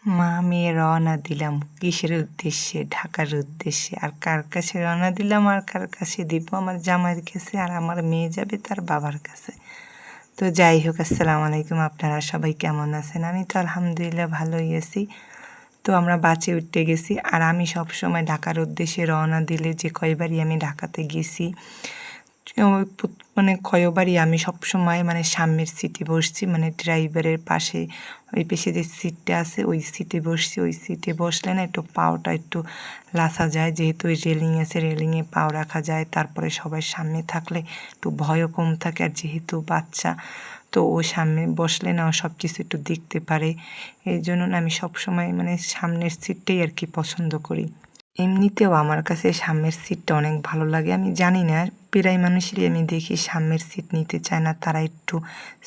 মা মেয়ে রওনা দিলাম কিসের উদ্দেশ্যে? ঢাকার উদ্দেশ্যে। আর কার কাছে রওনা দিলাম আর কার কাছে দিব? আমার জামাইয়ের কাছে, আর আমার মেয়ে যাবে তার বাবার কাছে। তো যাই হোক, আসসালামু আলাইকুম। আপনারা সবাই কেমন আছেন? আমি তো আলহামদুলিল্লাহ ভালোই আছি। তো আমরা বাসে উঠতে গেছি, আর আমি সবসময় ঢাকার উদ্দেশ্যে রওনা দিলে যে কয়বারই আমি ঢাকাতে গেছি, মানে কয়বারই আমি সবসময় মানে সামনের সিটে বসছি, মানে ড্রাইভারের পাশে ওই পাশে যে সিটটা আছে ওই সিটে বসছি। ওই সিটে বসলে না একটু পাওটা একটু লাসা যায়, যেহেতু ওই রেলিং আছে, রেলিংয়ে পাও রাখা যায়। তারপরে সবাই সামনে থাকলে একটু ভয়ও কম থাকে, আর যেহেতু বাচ্চা তো ও সামনে বসলে না ও সব কিছু একটু দেখতে পারে। এই জন্য না আমি সবসময় মানে সামনের সিটটাই আর কি পছন্দ করি। এমনিতেও আমার কাছে সামনের সিটটা অনেক ভালো লাগে। আমি জানি না, প্রায় মানুষেরই আমি দেখি সামনের সিট নিতে চায় না, তারা একটু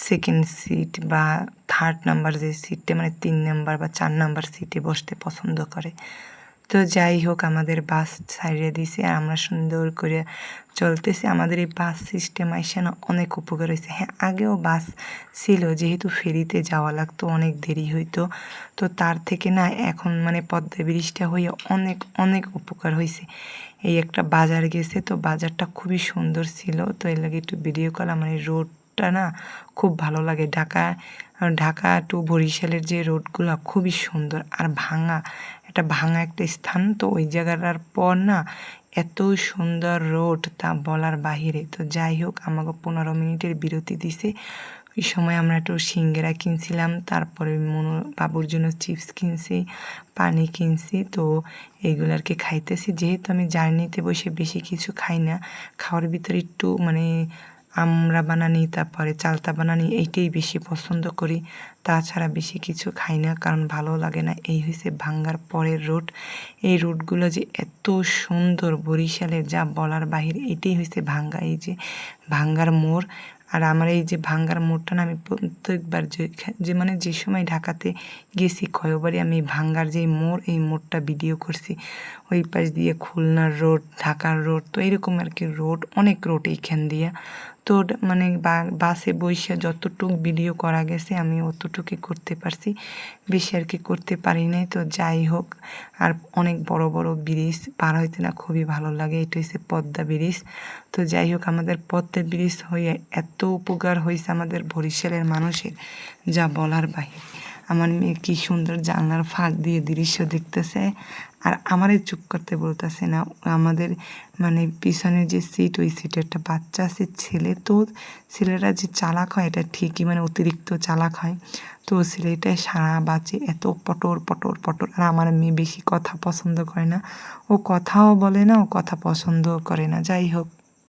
সেকেন্ড সিট বা থার্ড নাম্বার যে সিটটা মানে ৩ নাম্বার বা ৪ নাম্বার সিটে বসতে পছন্দ করে। তো যাই হোক, আমাদের বাস ছাইড়া দিছে আর আমরা সুন্দর করে চলতেছি। আমাদের এই বাস সিস্টেম আইসা না অনেক উপকার হয়েছে। হ্যাঁ, আগেও বাস ছিল, যেহেতু ফেরিতে যাওয়া লাগতো, অনেক দেরি হইতো। তো তার থেকে না এখন মানে পদ্মা ব্রিজটা হয়ে অনেক অনেক উপকার হয়েছে। এই একটা বাজার গেছে, তো বাজারটা খুবই সুন্দর ছিল। তো এর লাগে একটু ভিডিও করলাম। মানে রোডটা না খুব ভালো লাগে। ঢাকা টু বরিশালের যে রোডগুলো খুবই সুন্দর আর ভাঙা একটা স্থান। তো ওই জায়গাটার পর না এত সুন্দর রোড তা বলার বাহিরে। তো যাই হোক, আমাকে ১৫ মিনিটের বিরতি দিছে। ওই সময় আমরা একটু সিঙ্গারা কিনছিলাম, তারপরে বাবুর জন্য চিপস কিনছি, পানি কিনছি। তো এইগুলো আর কি খাইতেছি। যেহেতু আমি জার্নিতে বসে বেশি কিছু খাই না, খাওয়ার ভিতরে একটু মানে আমরা বানানি, তারপরে চালতা বানানি এইটাই বেশি পছন্দ করি। তাছাড়া বেশি কিছু খাই না, কারণ ভালো লাগে না। এই হইছে ভাঙ্গার পরের রোড। এই রোডগুলো যে এত সুন্দর বরিশালে যা বলার বাহিরে। এটাই হইছে ভাঙ্গা, এই যে ভাঙ্গার মোড়। আর আমার এই যে ভাঙ্গার মোড়টা না আমি প্রত্যেকবার যে মানে যে সময় ঢাকাতে গেছি কয়বারই আমি ভাঙ্গার যে মোড়, এই মোড়টা ভিডিও করছি। ওই পাশ দিয়ে খুলনার রোড, ঢাকার রোড, তো এরকম আর কি রোড, অনেক রোড এইখান দিয়া। তো মানে বাসে বইসা যতটুক ভিডিও করা গেছে আমি অতটুকুই করতে পারছি, বেশি আর কি করতে পারি নাই। তো যাই হোক, আর অনেক বড় বড় ব্রিজ পার হইতে না খুবই ভালো লাগে। এটা হচ্ছে পদ্মা ব্রিজ। তো যাই হোক, আমাদের পদ্মা ব্রিজ হয়ে এত উপকার হয়েছে আমাদের বরিশালের মানুষের, যা বলার বাহিরে। আমার মেয়ে কি সুন্দর জানলার ফাঁক দিয়ে দৃশ্য দেখতেছে, আর আমারে চুপ করতে বলতেছে না। আমাদের মানে পিছনে যে সিট, ওই সিটে একটা বাচ্চা আছে, ছেলে। তো ছেলেরা যে চালাক হয় এটা ঠিকই, মানে অতিরিক্ত চালাক হয়। তো ছেলেটা সারা বাজে এত পটর পটর পটর। আর আমার মেয়ে বেশি কথা পছন্দ করে না, ও কথাও বলে না, ও কথা পছন্দও করে না। যাই হোক,